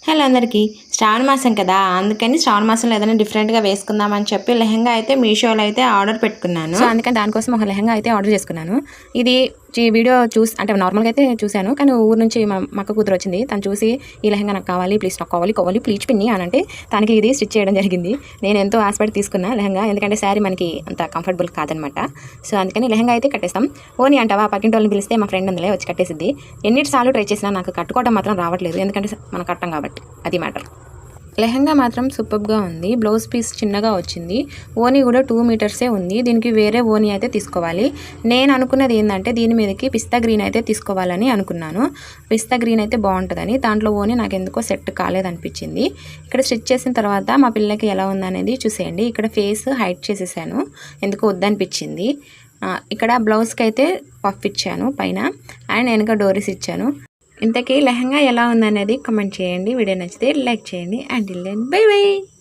Hello అందరికీ శ్రావణ మాసం కదా, అందుకని శ్రావణ మాసంలో ఏదైనా డిఫరెంట్గా వేసుకుందామని చెప్పి లెహంగా అయితే మీషోలో అయితే ఆర్డర్ పెట్టుకున్నాను. సో అందుకని దానికోసం ఒక లెహంగా అయితే ఆర్డర్ చేసుకున్నాను. ఇది వీడియో అంటే నార్మల్గా అయితే చూశాను, కానీ ఊరు నుంచి మా అక్క కూతురు వచ్చింది. తను చూసి ఈ లెహంగా నాకు కావాలి, ప్లీజ్ నాకు కావాలి ప్లీజ్ పిన్ని అని అంటే తనకి ఇది స్టిచ్ చేయడం జరిగింది. నేను ఎంతో ఆశపడి తీసుకున్నా లెహంగా, ఎందుకంటే శారీ మనకి అంత కంఫర్టబుల్ కాదనమాట. సో అందుకని లెహంగా అయితే కట్టేస్తాం. ఓని అంటావా, పక్కింటి వాళ్ళని పిలిస్తే మా ఫ్రెండ్ అందులో వచ్చి కట్టేసింది. ఎన్నిసార్లు ట్రై చేసినా నాకు కట్టుకోవడం మాత్రం రావట్లేదు, ఎందుకంటే మనం కట్టం కాబట్టి. అది మ్యాటర్. లెహంగా మాత్రం సూపర్గా ఉంది. బ్లౌజ్ పీస్ చిన్నగా వచ్చింది. ఓనీ కూడా 2 మీటర్సే ఉంది. దీనికి వేరే ఓనీ అయితే తీసుకోవాలి. నేను అనుకున్నది ఏంటంటే దీని మీదకి పిస్తా గ్రీన్ అయితే తీసుకోవాలని అనుకున్నాను. పిస్తా గ్రీన్ అయితే బాగుంటుందని. దాంట్లో ఓనీ నాకు ఎందుకో సెట్ కాలేదనిపించింది. ఇక్కడ స్టిచ్ చేసిన తర్వాత మా పిల్లకి ఎలా ఉందనేది చూసేయండి. ఇక్కడ ఫేస్ హైడ్ చేసేసాను, ఎందుకో వద్దనిపించింది. ఇక్కడ బ్లౌజ్కి అయితే పఫ్ ఇచ్చాను పైన, అండ్ వెనక డోరీస్ ఇచ్చాను. ఇంతకీ లెహంగా ఎలా ఉందనేది కామెంట్ చేయండి. వీడియో నచ్చితే లైక్ చేయండి. And by by.